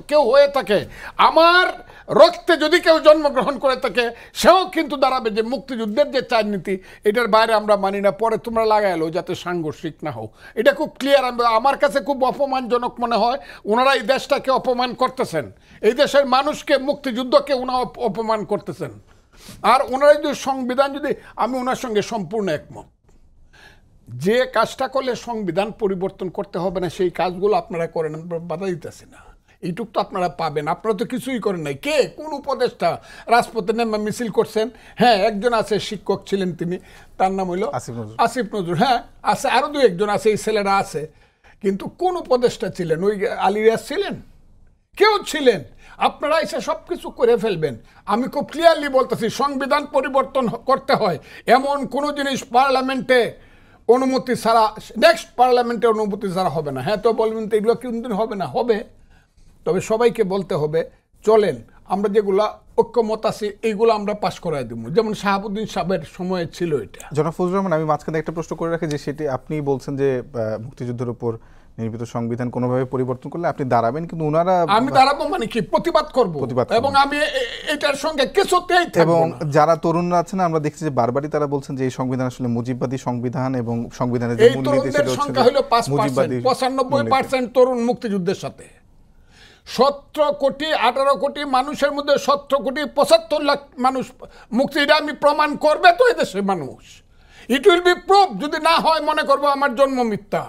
কেউ হয়ে থাকে, আমার রক্তে যদি কেউ জন্মগ্রহণ করে থাকে, সেও কিন্তু দাঁড়াবে যে মুক্তিযুদ্ধের যে 4 নীতি এটার বাইরে আমরা মানি না, পরে তোমরা লাগাইলো যাতে সাংঘর্ষিক না হোক। এটা খুব ক্লিয়ার। আমার কাছে খুব অপমানজনক মনে হয় ওনারা এই দেশটাকে অপমান করতেছেন, এই দেশের মানুষকে, মুক্তিযুদ্ধকে ওনারা অপমান করতেছেন। আর ওনারা যদি সংবিধান, যদি আমি ওনার সঙ্গে সম্পূর্ণ একমত, যে কাজটা করলে সংবিধান পরিবর্তন করতে হবে না সেই কাজগুলো আপনারা করেন, বাধা দিতেছি না। এইটুক তো আপনারা পাবেন, আপনারা তো কিছুই করেন নাই। কে কোন উপদেষ্টা রাজপথে নেমে মিছিল করছেন? হ্যাঁ, একজন আছে, শিক্ষক ছিলেন তিনি, তার নাম হইল আসিফ নজরুল। হ্যাঁ আছে, আরো 2-1 আছে, এই ছেলেরা আছে। কিন্তু কোন উপদেষ্টা ছিলেন? ওই আলিরাজ ছিলেন? কেউ ছিলেন? আপনারা এসে সব কিছু করে ফেলবেন। আমি খুব ক্লিয়ারলি বলতেছি, সংবিধান পরিবর্তন করতে হয় এমন কোনো জিনিস পার্লামেন্টে অনুমতি ছাড়া, নেক্সট পার্লামেন্টের অনুমতি ছাড়া হবে না। হ্যাঁ তো বলবেন তো এগুলো কোনদিন হবে না, হবে। তবে সবাইকে বলতে হবে, চলেন আমরা যেগুলো ঐক্যমত আছে এইগুলো আমরা পাশ করাই দেবো, যেমন শাহাবুদ্দিন সাহেবের সময়ে ছিল এটা। জনাব ফজলুর রহমান, আমি মাঝখানে একটা প্রশ্ন করে রাখি যে সেটি আপনি বলছেন যে মুক্তিযুদ্ধের উপর নির্মিত সংবিধান কোনোভাবে পরিবর্তন করলে আপনি দাঁড়াবেন, কিন্তু ওনারা, আমি দাঁড়াবো মানে কি, প্রতিবাদ করব, এবং আমি এটার সঙ্গে কিছুতেই থাকবো না। এবং যারা তরুণরা আছেন আমরা দেখছি যে বারবারই তারা বলছেন যে এই সংবিধান আসলে মুজিববাদী সংবিধান, এবং সংবিধানের যে মূলনীতি সেটা হচ্ছে মুজিববাদী। 95% তরুণ মুক্তিযুদ্ধের সাথে। 17 কোটি 18 কোটি মানুষের মধ্যে 17 কোটি 75 লাখ মানুষ মুক্তি, এটা আমি প্রমাণ করবে তো এদেশের মানুষ। It will be proof. যদি না হয় মনে করবো আমার জন্ম মিথ্যা।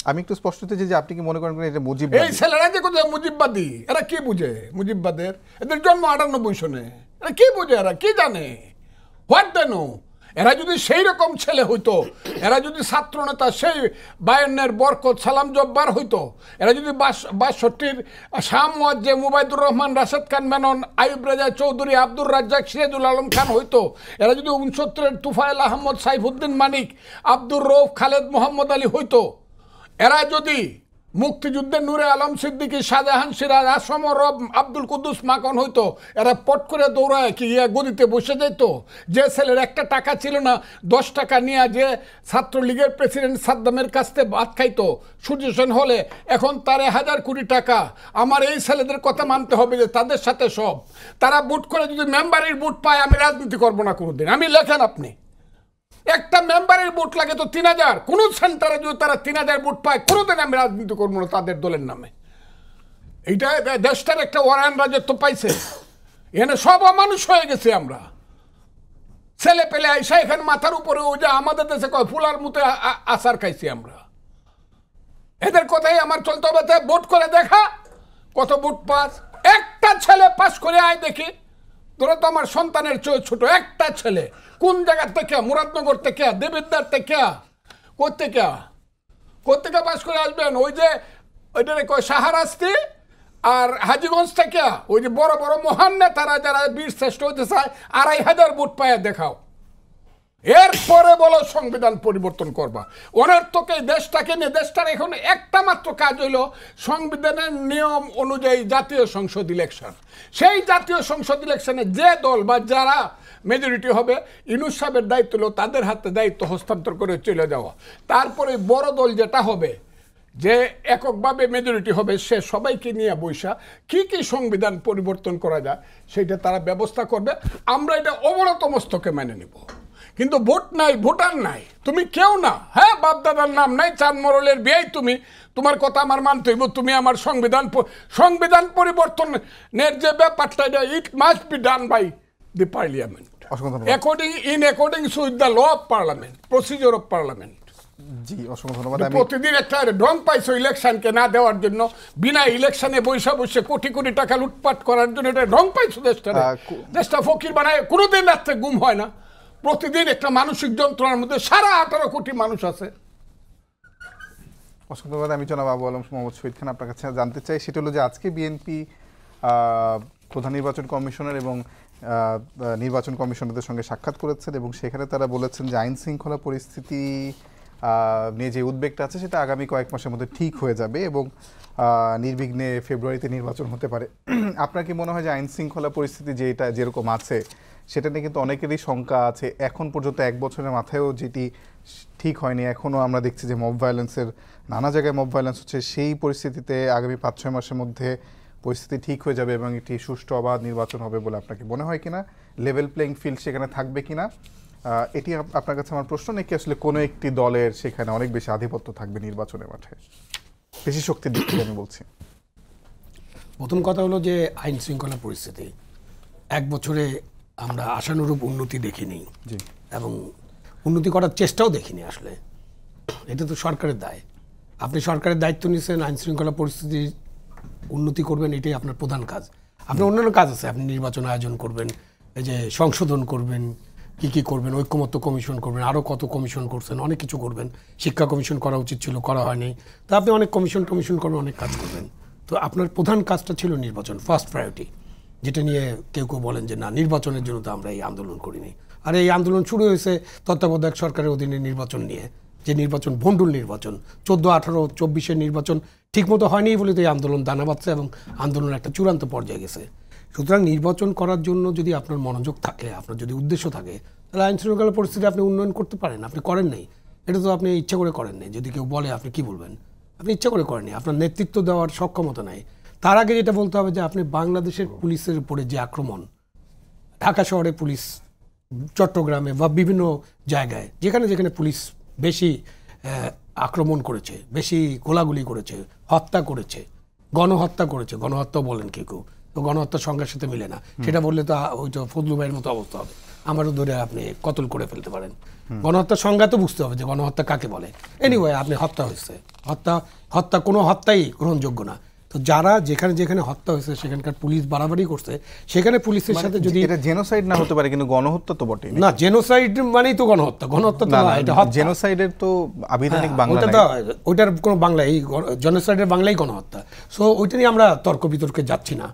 আমি একটু স্পষ্ট হতে চাই যে আপনি কি মনে করেন এটা মুজিব? এই ছেলেরা যে কোথায় মুজিববাদী, এরা কি বুঝে মুজিববাদের? এদের জন্ম 98 সনে, এরা কি বুঝে, এরা কি জানে? What they know? এরা যদি সেই রকম ছেলে হইতো, এরা যদি ছাত্র নেতা সেই 52-এর বরকত সালাম জব্বার হইতো, এরা যদি 62-র শাহ মুয়াজ্জে, মুবাইদুর রহমান, রাশেদ খান মেনন, আইয়ুব রেজা চৌধুরী, আব্দুর রাজ্জাক, সিরাজুল আলম খান হইতো, এরা যদি 69-এর তুফাইল আহমদ, সাইফুদ্দিন মানিক, আব্দুর রৌফ, খালেদ মোহাম্মদ আলী হইতো, এরা যদি মুক্তিযুদ্ধের নূরে আলম সিদ্দিকী, শাহজাহান সিরাজ, আসম রব, আব্দুল কুদ্দুস মাখন হইতো, এরা পট করে দৌড়ায় কি গদিতে বসে যেত? যে ছেলের একটা টাকা ছিল না, 10 টাকা নিয়ে যে ছাত্রলীগের প্রেসিডেন্ট সাদ্দামের কাছ থেকে ভাত খাইতো সূর্য সেন হলে, এখন তার 1000 কোটি টাকা। আমার এই ছেলেদের কথা মানতে হবে যে তাদের সাথে সব, তারা বুট করে যদি মেম্বারের বুট পায়, আমি রাজনীতি করবো না কোনোদিন। আমি লেখেন আপনি, একটা মেম্বারের ভোট লাগে তো 3000, কোন সেন্টারে যদি তারা 3000 ভোট পায়, কোনোদিন আমি রাজনীতি করবো না তাদের দলের নামে। এইটা দেশটার একটা ওয়ারান রাজত্ব পাইছে, এখানে সব মানুষ হয়ে গেছে আমরা। ছেলে পেলে আইসা এখানে মাথার উপরে ওই যে আমাদের দেশে কয় ফুলার মতো আচার খাইছি আমরা। এদের কথাই আমার চলতে হবে। ভোট করে দেখা কত ভোট পাস, একটা ছেলে পাস করে আয় দেখি। তোরা তো আমার সন্তানের চেয়ে ছোট, একটা ছেলে কোন জায়গার থেকে, মুরাদনগর থেকে, দেবিদ্দার থেকে, কোথেকে পাস করে আসবেন? ওই যে ওইটারে কয় শাহরাস্তি আর হাজীগঞ্জ থেকে ওই যে বড় বড় মহান নেতারা যারা বীর শ্রেষ্ঠ হতে চায়, 2500 ভোট পায় দেখাও, এরপরে বলো সংবিধান পরিবর্তন করবা। অনর্থকে দেশটাকে নিয়ে, দেশটার এখন একটা মাত্র কাজ হইল সংবিধানের নিয়ম অনুযায়ী জাতীয় সংসদ ইলেকশন। সেই জাতীয় সংসদ ইলেকশনে যে দল বা যারা মেজরিটি হবে, ইউনূস সাহেবের দায়িত্ব হলো তাদের হাতে দায়িত্ব হস্তান্তর করে চলে যাওয়া। তারপরে বড় দল যেটা হবে, যে এককভাবে মেজরিটি হবে, সে সবাইকে নিয়ে বৈশা কি কি সংবিধান পরিবর্তন করা যায় সেইটা তারা ব্যবস্থা করবে। আমরা এটা অবনত মস্তকে মেনে নিব। কিন্তু ভোট নাই, ভোটার নাই, তুমি কেউ না। হ্যাঁ, বাপদাদার নাম নাই, চাঁদ মরলের বিয়েই তুমি, তোমার কথা আমার মানতে হইব। তুমি আমার সংবিধান পরিবর্তনের যে ব্যাপারটা, it must be done by the parliament according to the law of parliament, procedure of parliament. জি, অসংখ্য ধন্যবাদ। প্রতিদিন একটা ঢং পাইছো ইলেকশনকে না দেওয়ার জন্য, বিনা ইলেকশনে বৈশা বসে কোটি কোটি টাকা লুটপাট করার জন্য এটা ঢং পাইছো দেশটা ফকির বানায়। কোনোদিন রাত্রে গুম হয় না, প্রতিদিন একটা মানসিক যন্ত্রণার মধ্যে সারা 18 কোটি মানুষ আছে। অসংখ্য ধন্যবাদ। আমি জনাব আবু আলম মোহাম্মদ শহীদ খান আপনার কাছে জানতে চাই, সেটা হলো যে আজকে বিএনপি প্রধান নির্বাচন কমিশনার এবং নির্বাচন কমিশনারদের সঙ্গে সাক্ষাৎ করেছেন এবং সেখানে তারা বলেছেন যে আইন শৃঙ্খলা পরিস্থিতি নিয়ে যে উদ্বেগটা আছে সেটা আগামী কয়েক মাসের মধ্যে ঠিক হয়ে যাবে এবং নির্বিঘ্নে ফেব্রুয়ারিতে নির্বাচন হতে পারে। আপনার কি মনে হয় যে আইন শৃঙ্খলা পরিস্থিতি যেরকম আছে সেটা নিয়ে কিন্তু অনেকেরই শঙ্কা আছে? এখন পর্যন্ত 1 বছরের মাথায়ও যেটি ঠিক হয়নি, এখনও আমরা দেখছি যে মব ভায়োলেন্সের নানা জায়গায় মব ভায়োলেন্স হচ্ছে। সেই পরিস্থিতিতে আগামী 5-6 মাসের মধ্যে পরিস্থিতি ঠিক হয়ে যাবে এবং একটি সুষ্ঠু অবাধ নির্বাচন হবে বলে আপনাকে মনে হয় কিনা? লেভেল প্লেইং ফিল্ড সেখানে থাকবে কিনা, এটি আপনার কাছে আমার প্রশ্ন। নাকি আসলে কোনো একটি দলের সেখানে অনেক বেশি আধিপত্য থাকবে নির্বাচনের মাঠে, বেশি শক্তির দিক থেকে আমি বলছি? প্রথম কথা হলো যে আইন শৃঙ্খলা পরিস্থিতি 1 বছরে আমরা আশানুরূপ উন্নতি দেখিনি এবং উন্নতি করার চেষ্টাও দেখিনি। আসলে এটা তো সরকারের দায়। আপনি সরকারের দায়িত্ব নিয়েছেন, আইন শৃঙ্খলা পরিস্থিতি উন্নতি করবেন, এটাই আপনার প্রধান কাজ। আপনার অন্যান্য কাজ আছে, আপনি নির্বাচন আয়োজন করবেন, এই যে সংশোধন করবেন, কি করবেন, ঐক্যমত্য কমিশন করবেন, আরও কত কমিশন করছেন, অনেক কিছু করবেন। শিক্ষা কমিশন করা উচিত ছিল, করা হয়নি। তা আপনি অনেক কমিশন করবেন, অনেক কাজ করবেন। তো আপনার প্রধান কাজটা ছিল নির্বাচন, ফার্স্ট প্রায়োরিটি, যেটা নিয়ে কেউ বলেন যে না, নির্বাচনের জন্য তো আমরা এই আন্দোলন করিনি। আর এই আন্দোলন শুরু হয়েছে তত্ত্বাবধায়ক সরকারের অধীনে নির্বাচন নিয়ে, যে নির্বাচন ভণ্ডুল নির্বাচন, 14, 18, 24-এর নির্বাচন ঠিকমতো হয়নি বলে তো এই আন্দোলন দানা বাঁধছে এবং আন্দোলন একটা চূড়ান্ত পর্যায়ে গেছে। সুতরাং নির্বাচন করার জন্য যদি আপনার মনোযোগ থাকে, আপনার যদি উদ্দেশ্য থাকে, তাহলে আইন শৃঙ্খলা পরিস্থিতি আপনি উন্নয়ন করতে পারেন। আপনি করেন নাই, এটা তো আপনি ইচ্ছা করে করেন নাই। যদি কেউ বলে আপনি কি বলবেন? আপনি ইচ্ছা করে করেননি, আপনার নেতৃত্ব দেওয়ার সক্ষমতা নাই। তার আগে যেটা বলতে হবে যে আপনি বাংলাদেশের পুলিশের উপরে যে আক্রমণ, ঢাকা শহরে পুলিশ, চট্টগ্রামে বা বিভিন্ন জায়গায় যেখানে পুলিশ বেশি আক্রমণ করেছে, বেশি গোলাগুলি করেছে, হত্যা করেছে, গণহত্যা করেছে, গণহত্যা বলেন কেউ কেউ, তো গণহত্যার সংখ্যার সাথে মিলে না, সেটা বললে তো ওইটা ফজলু ভাইয়ের মতো অবস্থা হবে, আমারও ধরে আপনি কতল করে ফেলতে পারেন। গণহত্যার সংজ্ঞা তো বুঝতে হবে যে গণহত্যা কাকে বলে। এনিওয়ে আপনি হত্যা হয়েছে, হত্যা কোনো হত্যাই গ্রহণযোগ্য না। তো যারা যেখানে যেখানে হত্যা হয়েছে সেখানকার পুলিশ বাড়াবাড়ি করছে, সেখানে পুলিশের সাথে যদি এটা জেনোসাইড না হতে পারে, কিন্তু গণহত্যা তো বটেই না, জেনোসাইড মানেই তো গণহত্যা, গণহত্যা তো না, এটা হত্যা। জেনোসাইডের তো আবিধানিক বাংলা ওটা নাই। তো ওইটার কোনো বাংলা, এই জেনোসাইডের বাংলাই গণহত্যা। সো ওইটা নিয়ে আমরা তর্ক বিতর্কে যাচ্ছি না।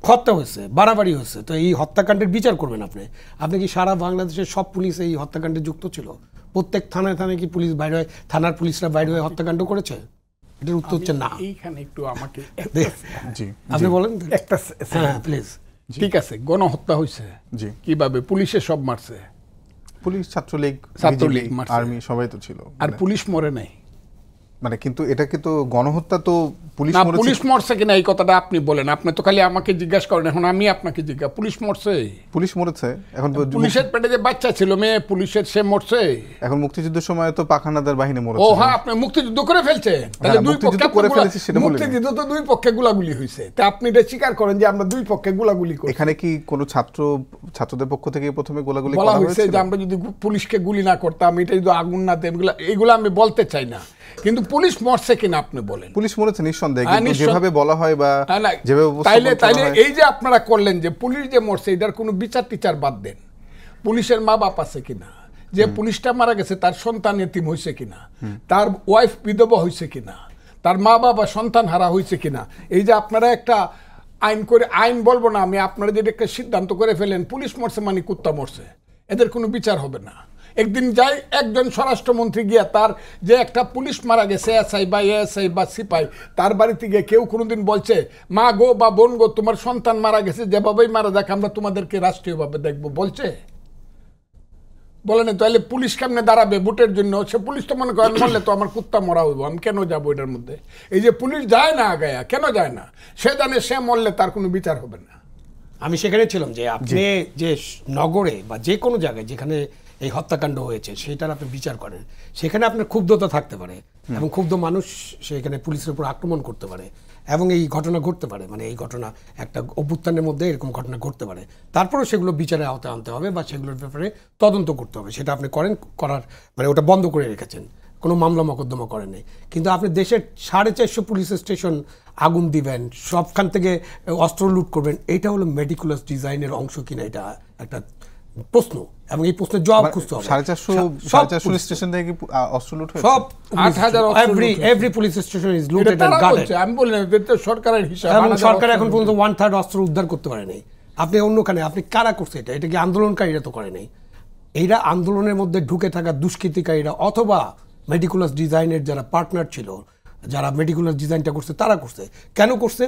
হত্যা হয়েছে, বাড়াবাড়ি হয়েছে, তো এই হত্যাকাণ্ডের বিচার করবেন আপনি। আপনি কি সারা বাংলাদেশের সব পুলিশ এই হত্যাকাণ্ডে যুক্ত ছিল? প্রত্যেক থানায় থানায় কি পুলিশ বাইরে হয়, থানার পুলিশরা বাইরে হয়ে হত্যাকাণ্ড করেছে? এটার উত্তর হচ্ছে না। এইখানে একটু আমাকে জি আপনি বলেন একটা হ্যাঁ প্লিজ। ঠিক আছে, গণহত্যা হয়েছে জি, কিভাবে? পুলিশে সব মারছে, পুলিশ, ছাত্রলীগ, ছাত্রলীগ মারছে। আর্মি সবাই তো ছিল, আর পুলিশ মরে নাই। মানে কিন্তু এটাকে তো গণহত্যা তো পুলিশ না, মরেছে। পুলিশ মরছে কিনা এই কথাটা আপনি বলেন। আপনি তো খালি আমাকে জিজ্ঞাসা করেন, এখন আমি আপনাকে জিজ্ঞাসা, পুলিশ মরছে? পুলিশ মরেছে। এখন পুলিশের পেটে যে বাচ্চা ছিল মেয়ে, পুলিশের, সে মরছে। এখন মুক্তিযুদ্ধের সময় তো পাখানাদার বাহিনী ও মরেছে। হ্যাঁ, আপনি মুক্তিযুদ্ধ করে ফেলছেন, তাহলে দুই মুক্তিযুদ্ধ পক্ষে করে ফেলেছি সেটা বলিনি। মুক্তিযুদ্ধ তো দুই পক্ষে গুলাগুলি হয়েছে, তা আপনি এটা স্বীকার করেন যে আমরা দুই পক্ষে গুলাগুলি করি। এখানে কি কোনো ছাত্রদের পক্ষ থেকে প্রথমে গোলাগুলি বলা করা হয়েছে হয়েছিল? যে আমরা যদি পুলিশকে গুলি না করতাম, এটা যদি আগুন না দেন, এগুলো আমি বলতে চাই না, কিন্তু পুলিশ মরছে কিনা আপনি বলেন। পুলিশ মরেছে নিঃসন্দেহে, হ্যাঁ, কিন্তু যেভাবে বলা হয় বা হ্যাঁ, না, যেভাবে উপস্থাপন করা তাইলে হয়, এই যে আপনারা করলেন যে পুলিশ যে মরছে, এটার কোনো বিচার টিচার বাদ দেন। পুলিশের মা বাপ আছে কিনা, যে পুলিশটা মারা গেছে তার সন্তান এতিম হয়েছে কিনা, তার ওয়াইফ বিধবা হয়েছে কিনা, তার মা বাবা সন্তান হারা হয়েছে কিনা। এই যে আপনারা একটা আইন করে, আইন বলবো না আমি, আপনারা যেটা একটা সিদ্ধান্ত করে ফেলেন পুলিশ মরছে মানে কুত্তা মরছে, এদের কোনো বিচার হবে না। একদিন যাই একজন স্বরাষ্ট্রমন্ত্রী গিয়া তার যে একটা পুলিশ মারা গেছে, এসআই বা এএসআই বা সিপাই, তার বাড়িতে গিয়ে কেউ কোনোদিন বলছে মা গো বা বোন গো তোমার সন্তান মারা গেছে, যেভাবেই মারা যাক আমরা তোমাদেরকে রাষ্ট্রীয়ভাবে দেখবো, বলছে? বলে না। তাহলে পুলিশ কেমনে দাঁড়াবে ভোটের জন্য? সে পুলিশ তো মনে করেন মরলে তো আমার কুত্তা মরা হইব, আমি কেন যাবো এটার মধ্যে? এই যে পুলিশ যায় না আগায়া, কেন যায় না? সে জানে সে মরলে তার কোনো বিচার হবে না। আমি সেখানে ছিলাম যে আপনি যে নগরে বা যে কোনো জায়গায় যেখানে এই হত্যাকাণ্ড হয়েছে সেটার আপনি বিচার করেন, সেখানে আপনার ক্ষুব্ধতা থাকতে পারে এবং ক্ষুব্ধ মানুষ সেখানে পুলিশের উপর আক্রমণ করতে পারে এবং এই ঘটনা ঘটতে পারে, মানে এই ঘটনা একটা অভ্যুত্থানের মধ্যে এরকম ঘটনা ঘটতে পারে। তারপরেও সেগুলো বিচারে আওতায় আনতে হবে বা সেগুলোর ব্যাপারে তদন্ত করতে হবে। সেটা আপনি করার মানে ওটা বন্ধ করে রেখেছেন, কোনো মামলা মোকদ্দমা করেন নাই। কিন্তু আপনি দেশের 450 পুলিশ স্টেশন আগুন দিবেন, সবখান থেকে অস্ত্র লুট করবেন, এটা হলো মেডিকুলাস ডিজাইনের অংশ কিনা, এটা একটা প্রশ্ন এবং এই প্রশ্নের জবাব খুঁজতে হবে। 450 স্টেশন থেকে কি অস্ত্র লুট হয়েছে? সব 8,000 every police station is looted এটা এন্ড তারা গার্ডেড। বলছে, আমি বলি না, এটা তো সরকারের হিসাব। এবং 8,000 সরকার এখন পর্যন্ত 1/3 অস্ত্র উদ্ধার করতে পারে নাই। আপনি অন্যখানে আপনি কারা করছে এটা? এটা কি আন্দোলনকারীরা তো করে নাই? এইটা আন্দোলনের মধ্যে ঢুকে থাকা দুষ্কৃতিকারীরা অথবা মেডিকুলাস ডিজাইনের যারা পার্টনার ছিল, যারা মেডিকুলাস ডিজাইনটা করছে তারা করছে। কেন করছে?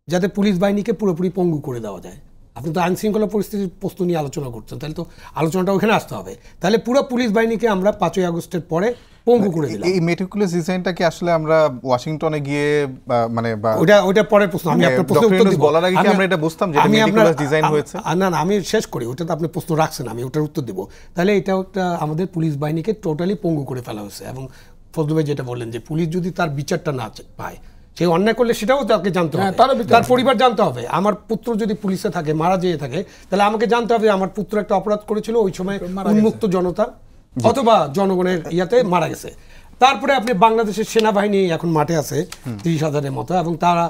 যাতে পুলিশ বাহিনীকে পুরোপুরি পঙ্গু করে দেওয়া যায়। আপনি তো আইন শৃঙ্খলা পরিস্থিতির প্রশ্ন নিয়ে আলোচনা করছেন, তাহলে তো আলোচনাটা ওখানে আসতে হবে। তাহলে পুরো পুলিশ বাহিনীকে আমরা 5ই আগস্টের পরে পঙ্গু করে দিলাম। এই মেটিকুলাস ডিজাইনটা কি আসলে আমরা ওয়াশিংটনে গিয়ে মানে ওটা পরের প্রশ্ন। আমি আপনার প্রশ্নের উত্তর দিব। বলার আগে কি আমরা এটা বুঝতাম যে মেটিকুলাস ডিজাইন হয়েছে? না না, আমি শেষ করি, ওটা তো আপনি প্রশ্ন রাখছেন, আমি ওটার উত্তর দিব। তাহলে এটা একটা আমাদের পুলিশ বাহিনীকে টোটালি পঙ্গু করে ফেলা হয়েছে। এবং ফজলু ভাই যেটা বললেন যে পুলিশ যদি তার বিচারটা না পায়, সে অন্যায় করলে সেটাও তাকে জানতে হবে, তার পরিবার জানতে হবে। আমার পুত্র যদি পুলিশে থাকে, মারা যেয়ে থাকে, তাহলে আমাকে জানতে হবে আমার পুত্র একটা অপরাধ করেছিল, ওই সময় উন্মুক্ত জনতা অথবা জনগণের ইয়াতে মারা গেছে। তারপরে আপনি বাংলাদেশের সেনাবাহিনী এখন মাঠে আছে 30,000-এর মতো, এবং তারা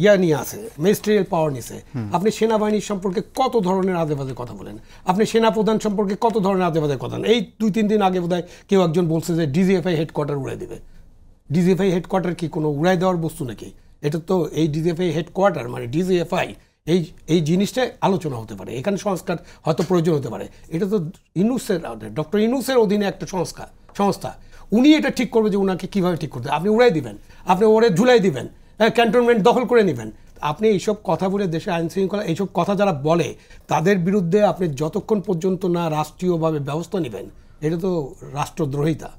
ইয়া নিয়ে আছে, ম্যাজিস্ট্রিয়াল পাওয়ার নিছে। আপনি সেনাবাহিনীর সম্পর্কে কত ধরনের আজেবাজে কথা বলেন, আপনি সেনাপ্রধান সম্পর্কে কত ধরনের আজেবাজে কথা বলেন। এই 2-3 দিন আগে বোধহয় কেউ একজন বলছে যে ডিজিএফআই হেডকোয়ার্টার উড়াই দেবে। ডিজিএফআই হেডকোয়ার্টার কি কোনো উড়াই দেওয়ার বস্তু নাকি? এটা তো এই ডিজিএফআই হেডকোয়ার্টার মানে ডিজিএফআই, এই জিনিসটা আলোচনা হতে পারে, এখানে সংস্কার হয়তো প্রয়োজন হতে পারে। এটা তো ইউনূসের, ডক্টর ইউনূসের অধীনে একটা সংস্থা, উনি এটা ঠিক করবে যে উনাকে কীভাবে ঠিক করতে। আপনি উড়াই দিবেন, আপনি ওরে ঝুলাই দিবেন, ক্যান্টনমেন্ট দখল করে নেবেন। আপনি এইসব কথা বলে দেশে আইন শৃঙ্খলা, এইসব কথা যারা বলে তাদের বিরুদ্ধে আপনি যতক্ষণ পর্যন্ত না রাষ্ট্রীয়ভাবে ব্যবস্থা নেবেন, এটা তো রাষ্ট্রদ্রোহিতা।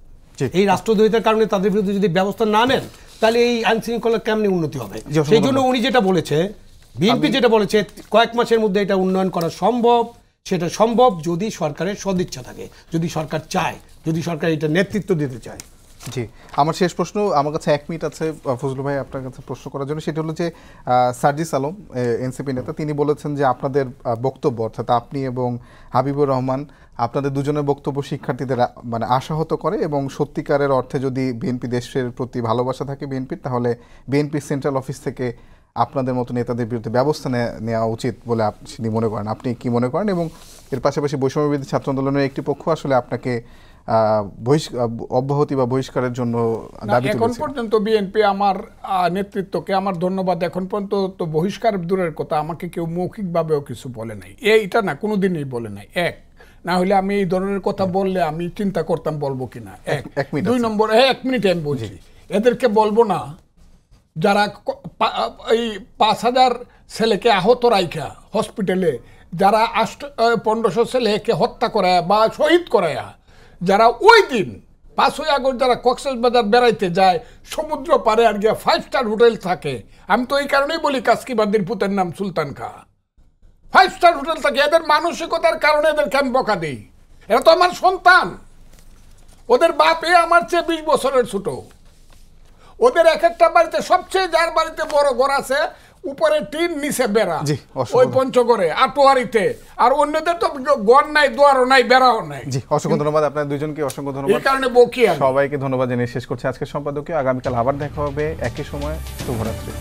এই রাষ্ট্রদ্রোহিতার কারণে তাদের বিরুদ্ধে যদি ব্যবস্থা না নেন, তাহলে এই আইন শৃঙ্খলা কেমনি উন্নতি হবে? সেই জন্য উনি যেটা বলেছে, বিএনপি যেটা বলেছে, কয়েক মাসের মধ্যে এটা উন্নয়ন করা সম্ভব। সেটা সম্ভব যদি সরকারের সদিচ্ছা থাকে, যদি সরকার চায়, যদি সরকার এটা নেতৃত্ব দিতে চায়। জি, আমার শেষ প্রশ্ন, আমার কাছে 1 মিনিট আছে ফজলু ভাই আপনার কাছে প্রশ্ন করার জন্য। সেটা হলো যে সার্জিস আলম এনসিপি নেতা, তিনি বলেছেন যে আপনাদের বক্তব্য, অর্থাৎ আপনি এবং হাবিবুর রহমান, আপনাদের দুজনের বক্তব্য শিক্ষার্থীদের মানে আশাহত করে, এবং সত্যিকারের অর্থে যদি বিএনপি দেশের প্রতি ভালোবাসা থাকে বিএনপির, তাহলে বিএনপির সেন্ট্রাল অফিস থেকে আপনাদের মতো নেতাদের বিরুদ্ধে ব্যবস্থা নেওয়া উচিত বলে আপনি মনে করেন। আপনি কি মনে করেন? এবং এর পাশাপাশি বৈষম্যবিরোধী ছাত্র আন্দোলনের একটি পক্ষ আসলে আপনাকে অব্যাহতি বা বহিষ্কারের জন্য দাবি এখন তুলেছে। পর্যন্ত বিএনপি আমার নেতৃত্বকে আমার ধন্যবাদ। এখন পর্যন্ত তো বহিষ্কার দূরের কথা, আমাকে কেউ মৌখিকভাবেও কিছু বলে নাই, এইটা না, কোনোদিনই বলে নাই। এক না হলে আমি এই ধরনের কথা বললে আমি চিন্তা করতাম বলবো কিনা। এক মিনিট 2 নম্বর, 1 মিনিট আমি বলছি, এদেরকে বলবো না যারা এই 5000 ছেলেকে আহত রাইখা হসপিটালে, যারা 1500 ছেলেকে হত্যা করায় বা শহীদ করায়া, যারা ওই দিন 5ই আগস্ট যারা কক্সবাজার বেড়াইতে যায়, সমুদ্র পারে আর গিয়ে 5 স্টার হোটেল থাকে, আমি তো এই কারণেই বলি কাস্কিবাদীর পুতের নাম সুলতান খা, 5 স্টার হোটেল থাকে, এদের মানসিকতার কারণে এদেরকে আমি বকা দিই। এরা তো আমার সন্তান, ওদের বাপ আমার চেয়ে 20 বছরের ছোট। ওদের এক একটা বাড়িতে, সবচেয়ে যার বাড়িতে বড় ঘর আছে, উপরে টিন নিচে বেড়া, ওই পঞ্চগড়ে আটোয়ারিতে, আর অন্যদের তো ঘর নাই, দুয়ারও নাই, বেড়াও নাই। জি, অসংখ্য ধন্যবাদ আপনাদের দুজনকে, অসংখ্য ধন্যবাদ। এই কারণে বকি, সবাইকে ধন্যবাদ জানিয়ে শেষ করছি আজকের সম্পাদকীয়। আগামীকাল আবার দেখা হবে একই সময়। শুভরাত্রি।